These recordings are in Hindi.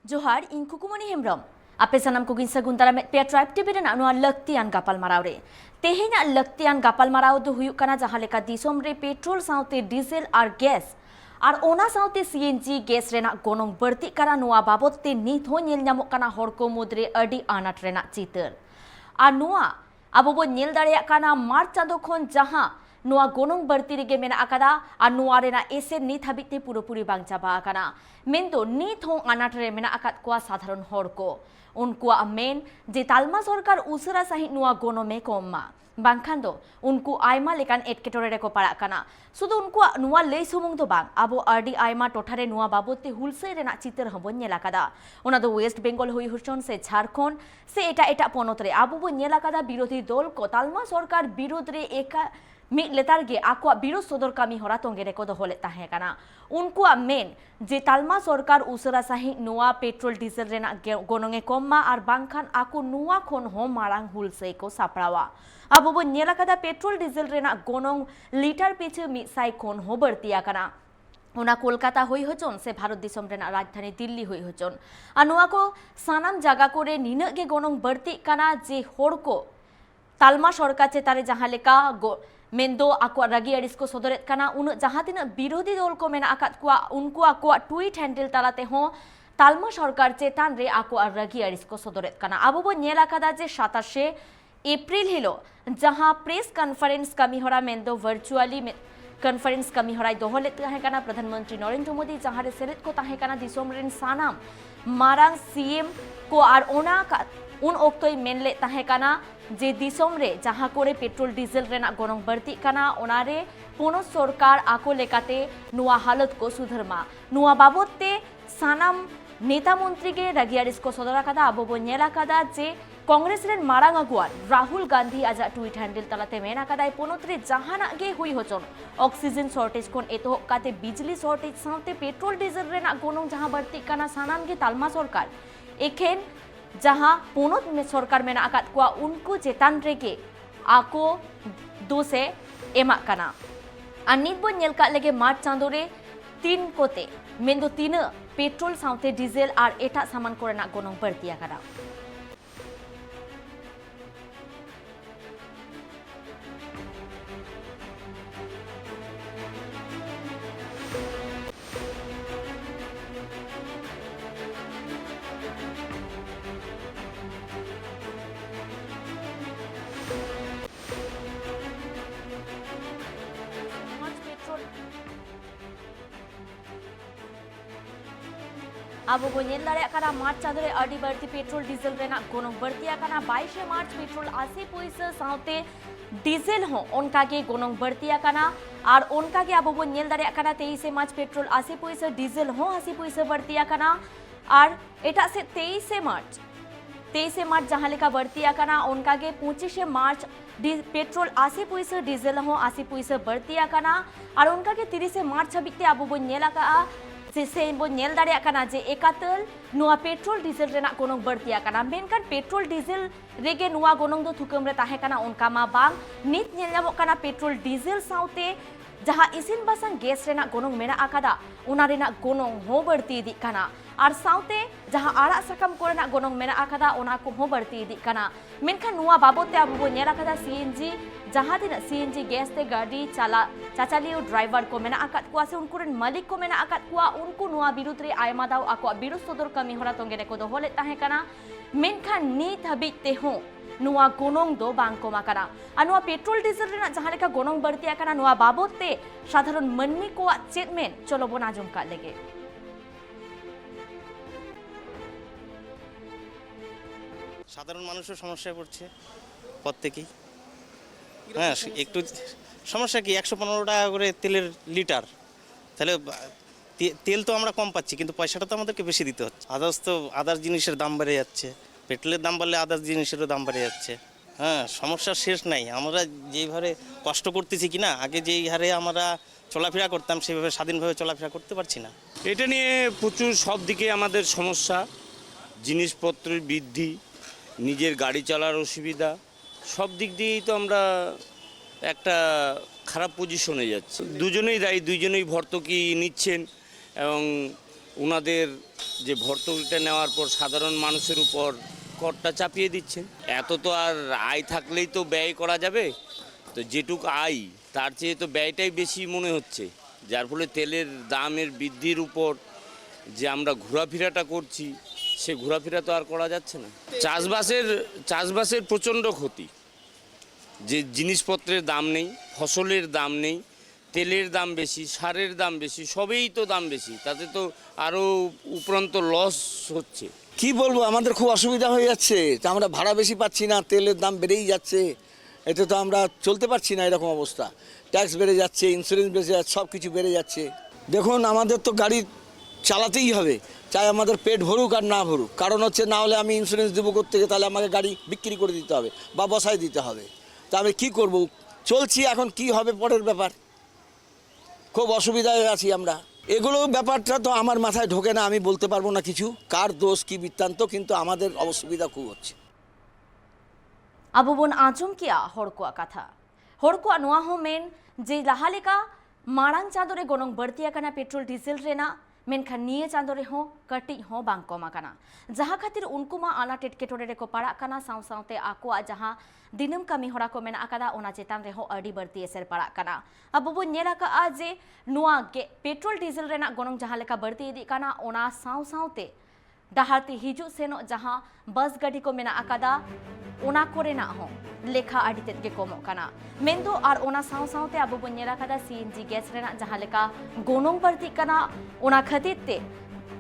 जोहार इन कुकुमनी हेम्ब्रम आपे सनम कुगिन सगुन दारा पे ट्राइब टीवी रे ना लक्तियान गापाल माराव रे तेहेना लक्तियान गापाल माराव दो हुयुक काना जहां लेका दिसोम रे पेट्रोल साउते डीजल और गैस और ओना साउते सीएनजी गैस रेना गोनोंग बर्ती काना नुआ बाबत ते नित हो नेल ᱧᱟᱢᱚᱜ ᱠᱟᱱᱟ ᱦᱚᱲ ᱠᱚ ᱢᱩᱫᱽᱨᱮ ᱟᱹᱰᱤ ᱟᱱᱟᱴ ᱨᱮᱱᱟᱜ ᱪᱤᱛᱟᱹᱨ ᱟᱨ ᱱᱚᱣᱟ ᱟᱵᱚ ᱵᱚ ᱧᱮᱞ ᱫᱟᱲᱮᱭᱟᱜ ᱠᱟᱱᱟ ᱢᱟᱨᱪ ᱪᱟᱸᱫᱳ ᱠᱷᱚᱱ ᱡᱟᱦᱟᱸ ᱱᱚᱣᱟ ᱜᱚᱱᱚᱝ ᱵᱟᱹᱲᱛᱤ ᱨᱮᱜᱮ ᱢᱮᱱᱟᱜ ᱟᱠᱟᱫᱟ ᱟᱨ ᱱᱚᱣᱟ ᱨᱮᱱᱟᱜ ᱮᱥᱮᱨ ᱱᱤᱛ ᱦᱟᱹᱵᱤᱡ ᱛᱮ ᱯᱩᱨᱟᱹᱯᱩᱨᱤ ᱵᱟᱝ ᱪᱟᱵᱟ ᱟᱠᱟᱱᱟ ᱢᱮᱱᱫᱚ ᱱᱤᱛ ᱦᱚᱸ ᱟᱱᱟᱴ ᱨᱮ ᱢᱮᱱᱟᱜ ᱟᱠᱟᱫ ᱠᱚᱣᱟ ᱥᱟᱫᱷᱟᱨᱚᱱ ᱦᱚᱲ ᱠᱚ उनकुआ मेन जे तालमा सरकार उसरा सहित नुआ गोनोमे कोम्मा बांखान दो उनको आयमा लेकान एटकेटोरे रे को पड़ाग काना सुदु उनकुआ नुआ लई सुमुंग दो बांग आबो आरडी आयमा टोठारे नुआ बाबोते हुलसे रेना चितर हबो नेला कादा ओना दो वेस्ट बेंगल हुई हुचन से झारखंड से एटा एटा पोनोत रे आबो बो नेला कादा विरोधी दल को तालमा सरकार विरोध रे एका मिट लेतार गे आकुआ विरोध सदर कामी हरा तोंगे रे को दोहले ताहे काना उनकुआ मेन जे तालमा सरकार उसरा सही नुआ पेट्रोल डीजल रेना गोनोंगे कोम्मा और बांखान आकु नुआ खोन हो मारांग हुलसे को सापड़ावा अब बो नेला कादा पेट्रोल डीजल रेना गोनोंग लीटर पीछे मिसाई खोन हो बर्तिया काना ओना कोलकाता हुई होचन से भारत दिसम रेना राजधानी दिल्ली हुई होचन आ नुआ को सानाम जागा कोरे निनग गे गोनोंग बर्ती काना जे होड़ को तालमा सरकार चेतारे जहां लेका मेंदो आको रागी अड़िस को सदरेत काना उन जहां तीन विरोधी दल को मेना आकात कुआ उनको आको ट्वीट हैंडल तालाते हो तालमा सरकार चेतान रे आको रागी अड़िस को सदरेत काना अब बो नेला कादा जे 27 एप्रिल हिलो जहां प्रेस कॉन्फ्रेंस कमी होरा मेंदो वर्चुअली कॉन्फ्रेंस कमी होराय दोहले ताहे काना प्रधानमंत्री नरेंद्र मोदी जहां रे सेलेत को ताहे काना दिसोम रेन सानाम मारांग सीएम को आर ओना उन ओक्तोय मेनले ताहे काना जे दिसोम रे जहां कोरे पेट्रोल डीजल रेना गोनोंग बर्ती काना ओनारे पोनो सरकार आको लेकाते नुआ हालत को सुधरमा नुआ बाबते सानाम नेता मंत्री के रागियारिस को सदरा कादा आबो बो नेला कादा जे कांग्रेस रेन मारांग अगुआ राहुल गांधी आज ट्वीट हैंडल तलाते मेना कादा पोनोत्रे जहाना गे हुई होचन ऑक्सीजन शॉर्टेज कोन एतो काते बिजली शॉर्टेज साथे पेट्रोल डीजल रेना गोनोंग जहां बर्ती काना सानाम गे तालमा सरकार एखेन जहां पोनोत में सरकार मेना आकात कुआ उनको चेतान रेगे आको दोसे एमा काना आ नित बो नेल का लेगे मार्च चांदो रे 3 कोते मेंदो 3 पेट्रोल साथे डीजल और एटा सामान कोरेना गोनोंग बर्तिया काना अब बो नेल दाड़े काना मार्च चांदो रे अडी बर्ती पेट्रोल डीजल रेना गोनोंग बर्तिया काना 22 मार्च पेट्रोल 80 पैसा साथे डीजल हो उनका के गोनोंग बर्तिया काना और उनका के अब बो नेल दाड़े काना 23 मार्च पेट्रोल 80 पैसा डीजल हो 80 पैसा बर्तिया काना और एटा से 23 मार्च जहां लेका बर्तिया काना उनका के 25 मार्च पेट्रोल 80 पैसा डीजल हो 80 पैसा बर्तिया काना और उनका के 30 मार्च हबिते अब बो नेला का से बो नेल दाड़िया काना जे एकातल नुआ पेट्रोल डीजल रेना गोनोंग बर्तिया काना मेनकान पेट्रोल डीजल रेगे नुआ गोनोंग दो थुकम रे ताहे काना उनका मा बांग नित नेल ᱧᱟᱢᱚᱜ काना पेट्रोल डीजल साउते जहां इसिन बासंग गैस रेना गोनोंग मेना आकादा उना रेना गोनोंग हो बर्ती इदी काना और साउते जहां आड़ा सकम कोरेना गोनोंग मेना आकादा उना को हो बर्ती इदी काना मेनखान नुआ बाबोते अब बो नेला कादा सीएनजी जहां दिन सीएनजी गैस ते गाड़ी चाचालियो ड्राइवर को मेना आकात कुआ से उनको रेन मालिक को मेना आकात कुआ उनको नुआ विरुद्ध रे आयमा दाव आको विरुद्ध सदर कमी होरा तोंगे को दोहले ताहे काना मेनखान नित हबित ते हो नुआ गोनोंग दो बांको माकाना अनुआ पेट्रोल डीजल रेना जहां लेका गोनोंग बर्तिया काना नुआ बाबोते साधारण मनमी को चेतमेन चलो बोन आजम का लेगे সাধারণ মানুষের সমস্যায় পড়ছে প্রত্যেকই হ্যাঁ একটু সমস্যা কি 115 টাকা করে তেলের লিটার তাহলে তেল তো আমরা কম পাচ্ছি কিন্তু পয়সাটা তো আমাদেরকে বেশি দিতে হচ্ছে আদার্স জিনিসের দাম বেড়ে যাচ্ছে পেট্রোলের দাম বাড়লে আদার্স জিনিসেরও দাম বেড়ে যাচ্ছে হ্যাঁ সমস্যার শেষ নাই আমরা যেইভাবে কষ্ট করতেছি কিনা আগে যেই হারে আমরা চলাফেরা করতাম সেভাবে স্বাধীনভাবে চলাফেরা করতে পারছি না এটা নিয়ে প্রচুর সব দিকে আমাদের সমস্যা জিনিসপত্রের বৃদ্ধি নিজের গাড়ি চালার অসুবিধা সব দিক দিয়েই তো আমরা একটা খারাপ পজিশনে যাচ্ছি দুজনেই দায়ী দুজনেই ভর্তুকি নিচ্ছেন এবং ওনাদের যে ভর্তুকিটা নেওয়ার পর সাধারণ মানুষের উপর করটা চাপিয়ে দিচ্ছেন। এত তো আর আয় থাকলেই তো ব্যয় করা যাবে, তো যেটুক আয় তার চেয়ে তো ব্যয়টাই বেশি মনে হচ্ছে, যার ফলে তেলের দামের বৃদ্ধির উপর যে আমরা ঘোরাফেরাটা করছি সে ঘোরাফেরা তো আর করা যাচ্ছে না। চাষবাসের প্রচণ্ড ক্ষতি, যে জিনিসপত্রের দাম নেই, ফসলের দাম নেই, তেলের দাম বেশি, সারের দাম বেশি, সবেই তো দাম বেশি, তাতে তো আরও উপরন্ত লস হচ্ছে। কি বলবো, আমাদের খুব অসুবিধা হয়ে যাচ্ছে, তা আমরা ভাড়া বেশি পাচ্ছি না, তেলের দাম বেড়েই যাচ্ছে, এতে তো আমরা চলতে পারছি না। এরকম অবস্থা, ট্যাক্স বেড়ে যাচ্ছে, ইন্স্যুরেন্স বেড়ে যাচ্ছে, সব কিছু বেড়ে যাচ্ছে। দেখুন, আমাদের তো গাড়ি চালাতেই হবে, চাই আমাদের পেট ভরুক আর না ভরুক। কারণ হচ্ছে, না হলে আমি ইন্স্যুরেন্স দেবো করতে গিয়ে, তাহলে আমাকে গাড়ি বিক্রি করে দিতে হবে বা বসায় দিতে হবে। তা আমি কী করব, চলছি, এখন কি হবে পরের ব্যাপার, খুব অসুবিধায় আছি আমরা। এগুলো ব্যাপারটা তো আমার মাথায় ঢোকে না, আমি বলতে পারবো না কিছু কার দোষ কি বৃত্তান্ত, কিন্তু আমাদের অসুবিধা খুব হচ্ছে। Abu bun ajum kia horkua katha. Horkua noa ho men je lahaleka marang chandore gonong bertia kana petrol diesel rena menkan niye chandore ho kati ho bang koma kana. Jaha khatir unku ma ana tetketore reko parak kana saw sawte aku jaha dinam kami hora ko mena akada ona chetan reho adi berti eser parak kana. Abu bun nyela ka aje noa petrol diesel rena gonong jaha leka berti idi kana ona saw sawte daharti hiju seno jaha bus gadi ko mena akada ona kore na ho lekha aditet ge komo kana mendo ar ona saw sawte abu bun nyela kada CNG gas rena jaha leka gonong berti kana ona khatir te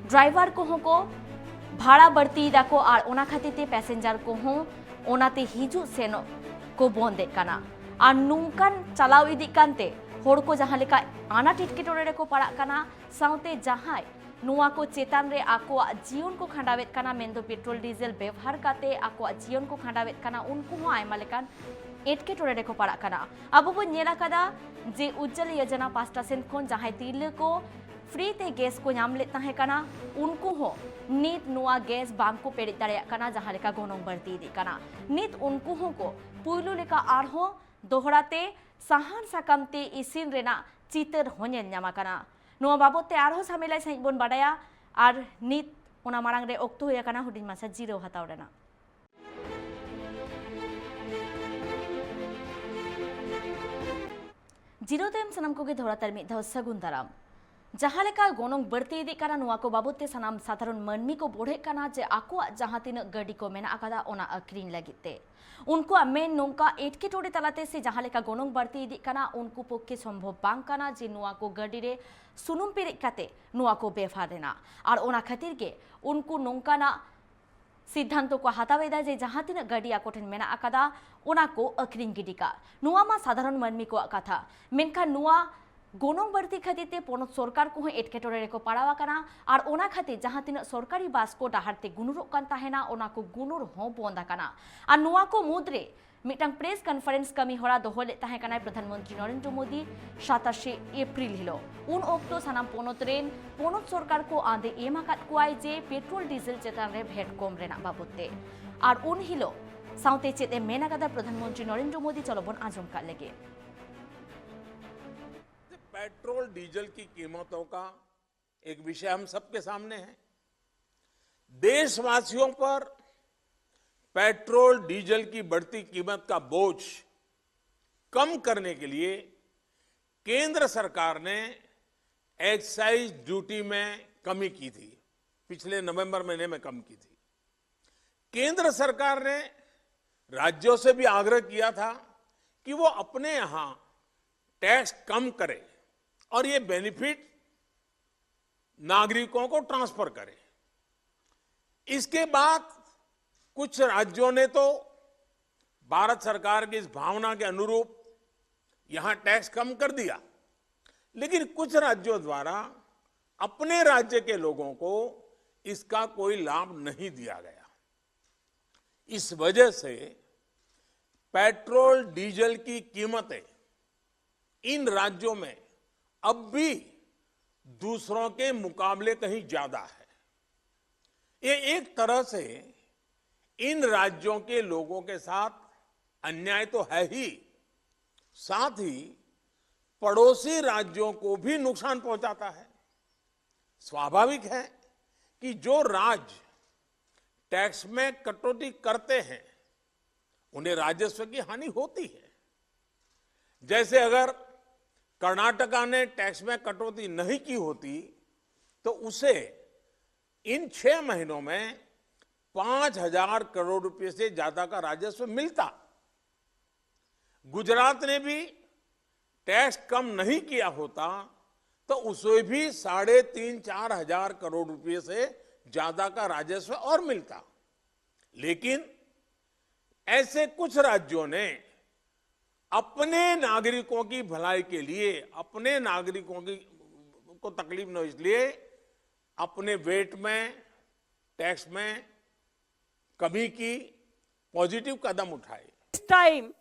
driver ko ho ko bhada berti dako ar ona khatir te passenger ko ho onate hiju seno ko bonde kana ar nungkan chalaw idi kante hor ko jaha leka ana titketore reko parak kana sawte jahai नुआ को चेतान रे आको जीवन को खंडावेत काना मेंदो पेट्रोल डीजल व्यवहार काते आको जीवन को खंडावेत काना उनको हो आयमा लेकान एटकेटोरे रेको पाड़ा काना अब बो नेला कदा जे उज्जवल योजना 5% खोन जहां तिरले को फ्री ते गैस को नाम लेता है काना उनको हो नीत नुआ गैस बांग को पेड़ दाड़े काना जहां लेका गोनों बढ़ती दी काना नीत उनको हो को पुइलो लेका आर हो दोहराते सहान साकमते इसिन रेना चितर होने न्यामा काना नुआ बाबते आरो सामेलाई साइज बन बाडाया आर नित ओना मारांग रे ओक्तो होया काना हुडिन मासा जिरो हताव रेना जिरो तेम सनम को गे धोरातर मि धाव सगुन दाराम जहां लेका गोनों बढ़ती इदी काना नुआ को बाबते सनाम साधारण मनमी को बोढ़े काना जे आको जहां तीन गडी को मेना आकादा ओना अक्रीन लगिते उनको मेन नोंका एटकेटोरे तलाते से जहां लेका गोनों बढ़ती इदी काना उनको पक्षे संभव बांग काना जे नुआ को गडी रे सुनुम पेरे काते नुआ को बेफार रेना और ओना खातिर के उनको नोंकाना सिद्धांत को हातावेदा जे जहां तीन गडी आकोठन मेना आकादा ओना को अक्रीन गिडिका नुआ मा साधारण मनमी को कथा मेनका नुआ गोनों बढ़ती खातिर ते पोनत सरकार को एटकेटोरे रेको पाड़ावा काना और ओना खातिर जहां तीन सरकारी बास को डाहारते गुनुरोक कान ताहेना ओना को गुनुर हो बोंदा काना और नुआ को मुद्रे मिटांग प्रेस कॉन्फ्रेंस कमी होरा दोहले ताहे काना प्रधानमंत्री नरेंद्र मोदी 27 एप्रिल हिलो उन ओक्तो सनाम पोनत सरकार को आंदे एमाकात कुआई जे पेट्रोल डीजल चेतान रे भेट कम रेना बाबते और उन हिलो साउते चेते मेना कादा प्रधानमंत्री नरेंद्र मोदी चलोबन आजम का लेगे पेट्रोल डीजल की कीमतों का एक विषय हम सबके सामने है। देशवासियों पर पेट्रोल डीजल की बढ़ती कीमत का बोझ कम करने के लिए केंद्र सरकार ने एक्साइज ड्यूटी में कमी की थी, पिछले नवंबर महीने में कम की थी। केंद्र सरकार ने राज्यों से भी आग्रह किया था कि वो अपने यहां टैक्स कम करे और ये बेनिफिट नागरिकों को ट्रांसफर करे। इसके बाद कुछ राज्यों ने तो भारत सरकार की इस भावना के अनुरूप यहां टैक्स कम कर दिया, लेकिन कुछ राज्यों द्वारा अपने राज्य के लोगों को इसका कोई लाभ नहीं दिया गया। इस वजह से पेट्रोल डीजल की कीमतें इन राज्यों में अब भी दूसरों के मुकाबले कहीं ज्यादा है। ये एक तरह से इन राज्यों के लोगों के साथ अन्याय तो है ही, साथ ही पड़ोसी राज्यों को भी नुकसान पहुंचाता है। स्वाभाविक है कि जो राज्य टैक्स में कटौती करते हैं उन्हें राजस्व की हानि होती है। जैसे अगर कर्नाटका ने टैक्स में कटौती नहीं की होती तो उसे इन 6 महीनों में 5,000 करोड़ रुपए से ज्यादा का राजस्व मिलता। गुजरात ने भी टैक्स कम नहीं किया होता तो उसे भी 3,500-4 हजार करोड़ रुपए से ज्यादा का राजस्व और मिलता। लेकिन ऐसे कुछ राज्यों ने अपने नागरिकों की भलाई के लिए, अपने नागरिकों को तकलीफ न हो इसलिए अपने वेट में, टैक्स में कमी की पॉजिटिव कदम उठाए। This time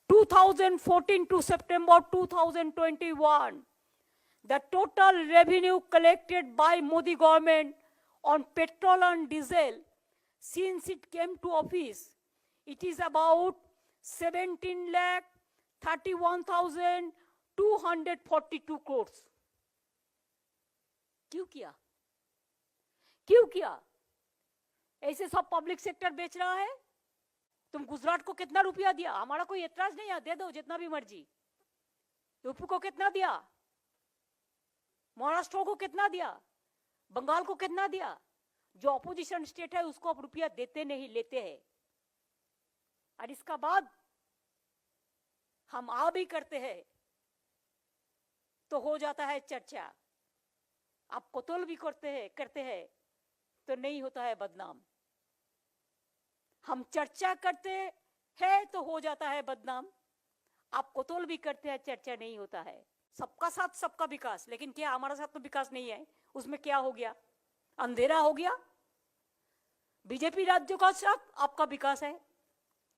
2014 to September 2021, the total revenue collected by Modi government on petrol and diesel since it came to office, it is about 17,31,242 crores. क्यों किया? क्यों किया? ऐसे सब पब्लिक सेक्टर बेच रहा है। तुम गुजरात को कितना रुपया दिया? हमारा कोई एतराज नहीं है, दे दो जितना भी मर्जी। यूपी को कितना दिया? महाराष्ट्र को कितना दिया? बंगाल को कितना दिया? जो अपोजिशन स्टेट है उसको अब रुपया देते नहीं, लेते हैं। और इसका बाद हम आ भी करते हैं तो हो जाता है चर्चा। आप कोतल भी करते हैं तो नहीं होता है बदनाम। हम चर्चा करते हैं तो हो जाता है बदनाम। आप कोतल भी करते हैं, चर्चा नहीं होता है। सबका साथ सबका विकास, लेकिन क्या हमारा साथ तो विकास नहीं है? उसमें क्या हो गया? अंधेरा हो गया। बीजेपी राज्यों का साथ आपका विकास है।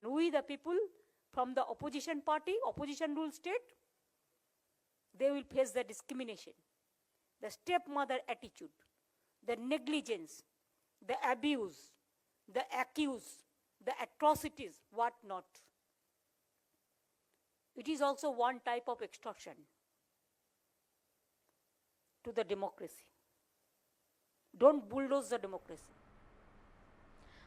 We the people from the opposition party, opposition rule state, they will face the discrimination, the stepmother attitude, the negligence, the abuse, the accuse, the atrocities, what not. It is also one type of extortion to the democracy. Don't bulldoze the democracy.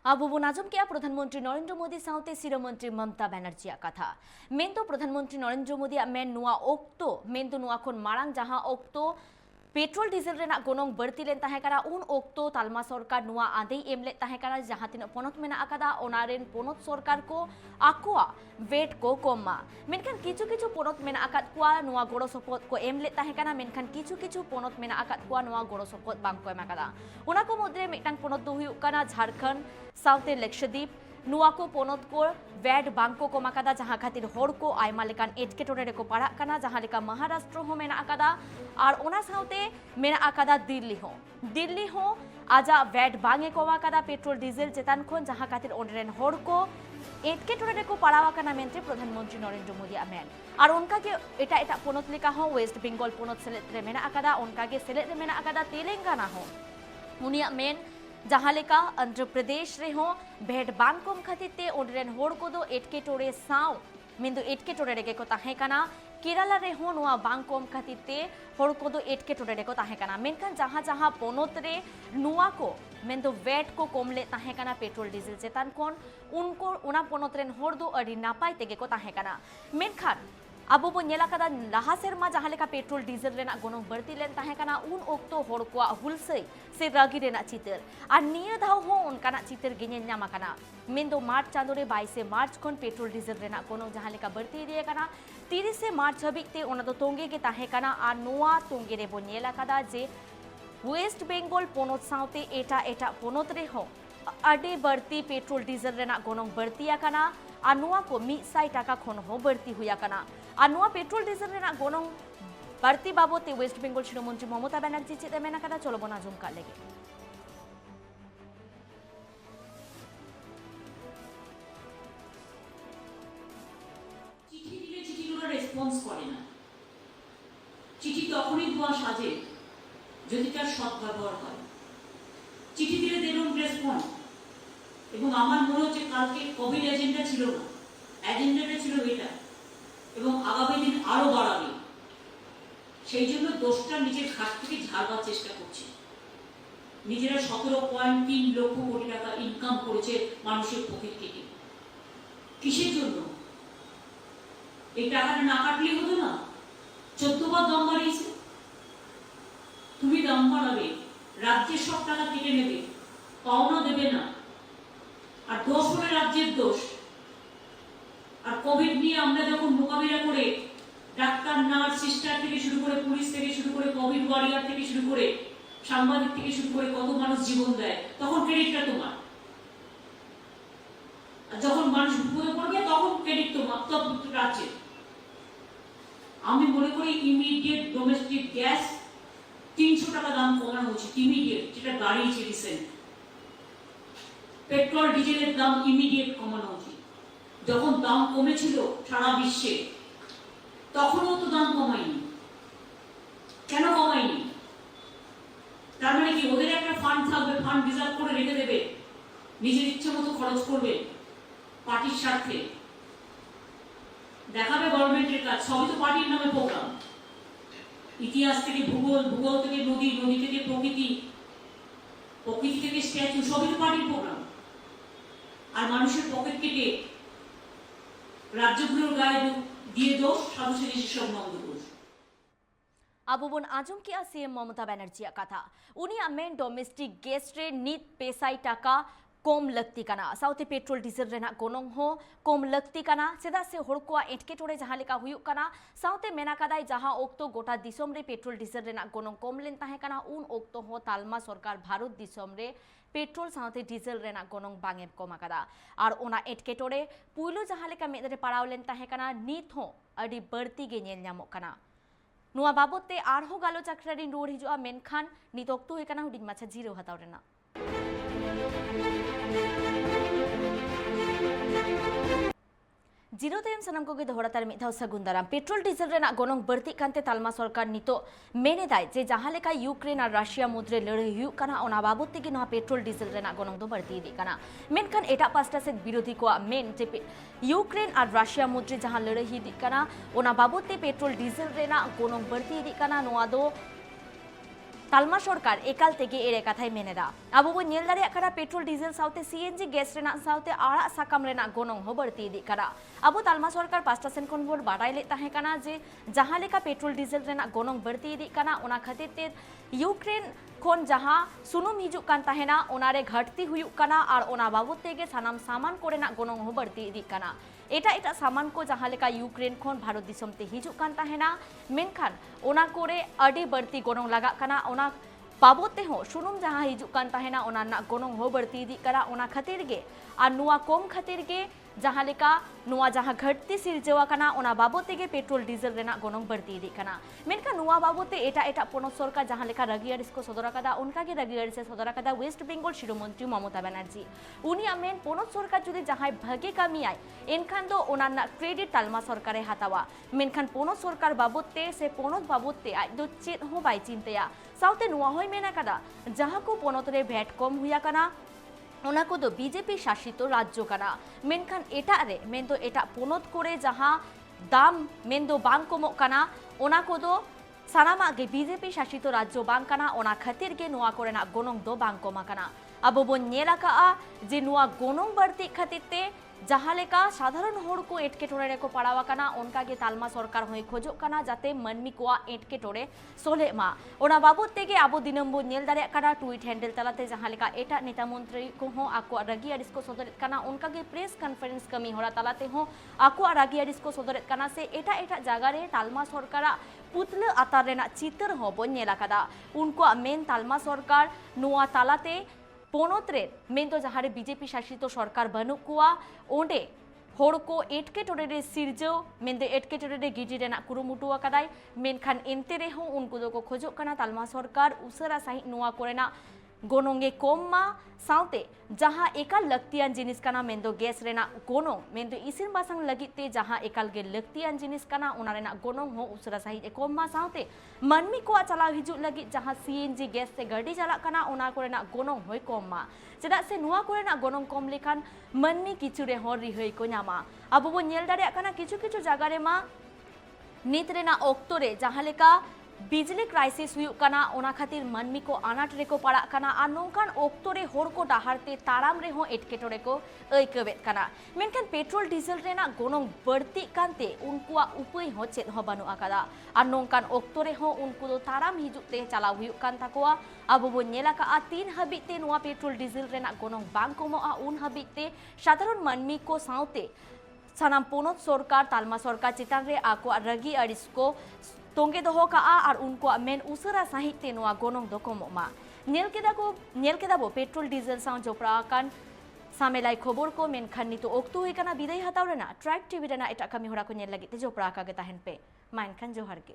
Abu নাজম কিয়া প্রধানমন্ত্রী নরেন্দ্র মোদী সাউতে শিরোমন্ত্রী মমতা ব্যানার্জিয়া কথা মেন তো প্রধানমন্ত্রী নরেন্দ্র মোদী মেন নুয়া অক্তো মেন তো নুয়া খন মারাং যাহা অক্তো पेट्रोल डीजल रेना गोनोंग बढ़ती लेन ताहेकारा उन ओक्तो तालमा सरकार नुआ आदे एमले ताहेकारा जहां तिना पोनत मेना आकादा ओनारेन पोनत सरकार को आकुआ वेट को कोम्मा मेनखान किछु किछु पोनत मेना आकाद कुआ नुआ गोड़ो सपोर्ट को एमले ताहेकाना मेनखान किछु किछु पोनत मेना आकाद कुआ नुआ गोड़ो सपोर्ट बांग को एमाकादा ओना को मध्य मिटांग पोनत दो हुयुक काना झारखंड साउथे लक्षद्वीप नुआ को पोनत को वैट बांको को माकादा जहां खातिर होड़ को आयमा लेकान एटकेटोरे को पाड़ा काना जहां लेका महाराष्ट्र हो मेना आकादा और ओना साउते मेना आकादा दिल्ली हो आजा वैट बांगे को माकादा पेट्रोल डीजल चेतान खोन जहां खातिर ओनरेन होड़ को एटकेटोरे को पाड़ा काना मेनते प्रधानमंत्री नरेंद्र मोदी आमेन और उनका के एटा एटा पोनत लेका हो वेस्ट बेंगल पोनत सेलेट रे मेना आकादा उनका के सेलेट रे मेना आकादा तेलंगाना हो उनिया मेन जहां लेका आंध्र प्रदेश रे हो भेड़ बांकोम खातिर ओनरेन होड़ को दो एटकेटोरे साव मेंदो एटकेटोरे रे को ताहे काना केरला रे हो नुआ बांकोम खातिर होड़ को दो एटकेटोरे रे को ताहे काना मेनखान जहां जहां पोनत रे नुआ को मेंदो वेट को कोमले ताहे काना पेट्रोल डीजल चेतान कोन उनको उना पोनत रेन होड़ दो अडी नापाय तेगे को ताहे काना मेनखान अब बो नेला कदा लहा सेरमा जहां लेका पेट्रोल डीजल रेना गोनोंग बढ़ती लेन ताहे काना उन ओक्तो होड़ को हुलसै से रागी रेना चितर आ निया धाव हो उनकाना चितर गिने न्यामा काना मेंदो मार्च चांदो रे 22 मार्च खन पेट्रोल डीजल रेना गोनोंग जहां लेका बढ़ती दिए काना 30 मार्च हबिक ते ओना दो तोंगे के ताहे काना आ नोआ तोंगे रे बो नेला कदा जे वेस्ट बेंगल पोनत साउते एटा एटा पोनत रे हो अडे बढ़ती पेट्रोल डीजल रेना गोनोंग बढ़ती काना आ नोआ को 100 टाका खन हो बढ़ती हुआ काना आ नोआ पेट्रोल डीजल रेना गोनोंग बढ़ती बाबते वेस्ट बेंगल शिरोमंत्री ममता बनर्जी चेते मेना कादा चलो बना झुमका लेगे চিঠি দিলে চিঠিগুলো রেসপন্স করে না চিঠি তখনই ধোয়া সাজে যদি তার সদ্ব্যবহার হয় চিঠি দিলে দে ডোন্ট রেসপন্ড এবং আমার মনে হচ্ছে কালকে কোভিড এজেন্ডা ছিল না এজেন্ডাটা ছিল এটা এবং আগামী দিন আরো বাড়াবে সেই জন্য দোষটা নিজের ঘাট থেকে ঝাড়বার চেষ্টা করছে নিজেরা 17.3 লক্ষ কোটি টাকা ইনকাম করেছে মানুষের পকেট কেটে। কিসের জন্য? এই টাকাটা না কাটলেই হতো না? 14 বার দাম বাড়িয়েছে। তুমি দাম বাড়াবে, রাজ্যের সব টাকা কেটে নেবে, পাওনা দেবে না, আর দোষ হলে রাজ্যের দোষ। আর কোভিড নিয়ে আমরা যখন মোকাবিলা করে ডাক্তার, নার্স, সিস্টার থেকে শুরু করে, পুলিশ থেকে শুরু করে, কোভিড ওয়ারিয়ার থেকে শুরু করে, সাংবাদিক থেকে শুরু করে কত মানুষ জীবন দেয়, তখন ক্রেডিটটা তোমার। আর যখন মানুষ বিপদে পড়বে তখন ক্রেডিট তোমার, তখন রাজ্যের। আমি মনে করি ইমিডিয়েট ডোমেস্টিক গ্যাস 300 টাকা দাম কমানো উচিত, ইমিডিয়েট, যেটা বাড়িয়েছে রিসেন্ট। পেট্রোল ডিজেলের দাম ইমিডিয়েট কমানো উচিত। যখন দাম কমেছিল সারা বিশ্বে, তখনও তো দাম কমায়নি। কেন কমায়নি? তার মানে কি ওদের একটা ফান্ড থাকবে, ফান্ড রিজার্ভ করে রেখে দেবে, নিজের ইচ্ছে মতো খরচ করবে পার্টির স্বার্থে, দেখাবে গভর্নমেন্টের কাজ। সবই তো পার্টির নামে প্রোগ্রাম। ইতিহাস থেকে ভূগোল, ভূগোল থেকে নদী, নদী থেকে প্রকৃতি, প্রকৃতি থেকে স্ট্যাচু, সবই তো পার্টির প্রোগ্রাম। আর মানুষের পকেট কেটে রাজ্যগুলোর গায়ে দিয়ে দোষ, সাধু সেজে সব মন্দ দোষ। Abu bun ajum ki CM Mamata Banerjee kata. Uni amen domestic gas re nit pesai taka কম লাগতি কানা সাউথে পেট্রোল ডিজেল রেনা গনং হো কম লাগতি কানা সেদা সে হড়কুয়া এটকে টোড়ে যাহা লেকা হুয়ুক কানা সাউথে মেনাকাদাই যাহা ওক্তো গোটা দিসম রে পেট্রোল ডিজেল রেনা গনং কম লেন তাহে কানা উন ওক্তো হো তালমা সরকার ভারত দিসম রে পেট্রোল সাউথে ডিজেল রেনা গনং বাঙে কমাকাদা আর ওনা এটকে টোড়ে পুইলো যাহা লেকা মেদরে পাড়াও লেন তাহে কানা নিত হো আডি বাড়তি গে ñel ñamok কানা नुआ बाबते आरहो गालो चाक्रारी रोड हिजुआ मेनखान नित ओक्तो हुई काना हुडिंग माछा जिरो हताव रेना जिरो तेम सनम को गे दोहरातार मिधाव सगुंदाराम पेट्रोल डीजल रेना गनंग बर्ती कांते तालमा सरकार नितो मेने दाय जे जहां लेका यूक्रेन और रशिया मध्य लड़ाई हुई काना ओना बाबत तेगे नोहा पेट्रोल डीजल रेना गनंग दो बर्ती दी काना मेनखान एटा पास्टा से विरोधी को मेन जे यूक्रेन और रशिया मध्य जहां लड़ाई दी काना ओना बाबत ते पेट्रोल डीजल रेना गनंग बर्ती दी काना नोआ दो तालमा सरकार एकाल तेगे एरे कथाय मेनेदा आबो बो नेल दारे काना पेट्रोल डीजल साउते सीएनजी गैस रेना साउते आड़ा साकाम रेना गनंग हो बर्ती दी काना आबो तालमा सरकार 5टा सेन कोन बोर्ड बाडाय ले ताहे काना जे जहां लेका पेट्रोल डीजल रेना गनंग बर्ती दी काना ओना खातिर ते यूक्रेन खोन जहां सुनुम हिजु कान ताहेना ओनारे घटती हुयु काना और ओना बाबत तेगे सानाम सामान कोरेना गनंग हो बर्ती दी काना एटा एटा सामान को जहां लेका यूक्रेन खोन भारत दिसम ते हिजु कान ताहेना मेनखान ओना कोरे अडी बर्ती गनंग लगा काना ओना बाबते हो सुनुम जहां हिजु कान ताहेना ओना ना गनंग हो बर्ती दी करा ओना खातिर गे आ नुआ कम खातिर गे जहां लेका नुआ जहां घटती सिरजेवा काना ओना बाबते गे पेट्रोल डीजल रेना गनंग बर्ती दी काना मेनका नुआ बाबते एटा एटा पोनत सरकार जहां लेका रगियारिस को सदरा कादा उनका गे रगियारिस सदरा कादा वेस्ट बेंगल शिरोमंत्री ममता बनर्जी उनी आमेन पोनत सरकार जुदि जहां भागे कामी आय एनखान दो ओना ना क्रेडिट तालमा सरकारे हातावा मेनखान पोनत सरकार बाबते से पोनत बाबते आज दो चेत हो बाय चिंतया साउते नुआ होय मेना कादा जहां को पोनत रे भेट कम हुया काना ओना को दो बीजेपी शासित राज्य काना मेनखान एटा रे मेन दो एटा पोनत करे जहां दाम मेन दो बांग कमो काना ओना को दो सानामा गे बीजेपी शासित राज्य बांग काना ओना खातिर गे नुआ करेना गनंग दो बांग कमा काना आबो बोन नेला का जे नुआ गनंग बर्ती खातिर ते जहां लेका साधारण होड़ को एटके टोरे को पड़ावा काना उनका गे तालमा सरकार होय खोजो काना जाते मनमी को एटके टोरे सोले मा ओना बाबत तेगे आबो दिनम्बो नेल दारे काना ट्वीट हैंडल तलाते जहां लेका एटा नेता मंत्री को हो आको रागियारिस को सदरत काना उनका गे प्रेस कॉन्फ्रेंस कमी होरा तलाते हो आको रागियारिस को सदरत काना से एटा एटा जगह रे तालमा सरकार पुतले आतार रेना चितर हो बनेला कादा उनको मेन तालमा सरकार नुआ तालाते पोनोत्रे मेन तो जहां बीजेपी शासित सरकार बनू कुआ ओंडे होड़ को एटके टोरे सिरजो मेंदे एटके टोरे गिडी रेना कुरुमुटुआ कदाय मेनखान एनते रे हो उनको दो को खोजो काना तालमा सरकार उसरा सही नुआ कोरेना गनंगे कम मा साउते जहां एकाल लक्तियान जिनिस काना मेंदो गैस रेना गनंग मेंदो इसिन बासंग लगिते जहां एकाल गे लक्तियान जिनिस काना ओना रेना गनंग हो उसरा सही कम मा साउते मनमी को चला हिजु लगी जहां सीएनजी गैस से गाड़ी चला काना ओना कोरेना गनंग होय कम मा चेदा से नुआ कोरेना गनंग कम लेखान मनमी किछु रे हर रिहै को न्यामा आबो बो नेल दारे काना किछु किछु जागा रे मा नित रेना ओक्तो रे जहां लेका बिजली क्राइसिस हुई कना ओना खातिर मनमी को आनाट रेको पड़ा कना और नौकान ओक्तो रे होड़ को डाहारते ताराम रे हो एटकेटोरे को ऐकबेत कना मेनखान पेट्रोल डीजल रेना गोनोंग बढ़ती कानते उनकुआ उपाय हो चेद हो बानु आकादा और नौकान ओक्तो रे हो उनको दो ताराम हिजुते चलाव हुई कान ताकोआ अब वो नेला का 3 हबीते नुआ पेट्रोल डीजल रेना गोनोंग बांग कोमोआ उन हबीते साधारण मनमी को साउते सानाम पोनोत सरकार तालमा सरकार चितान रे आको रगी अड़िस को तोंगे दोहो का और उनको मेन उसरा साहित्य नोआ गोनोंग दो कोमोमा नेल केदा बो पेट्रोल डीजल साउ जोपड़ा कान सामेलाई खबर को मेनखान नितो ओक्तो हुई कना बिदाय हताव रेना ट्राइब टीवी रेना एटा कमी होरा को नेल लगी ते जोपड़ा का गता हेन पे माइनखान जोहार के।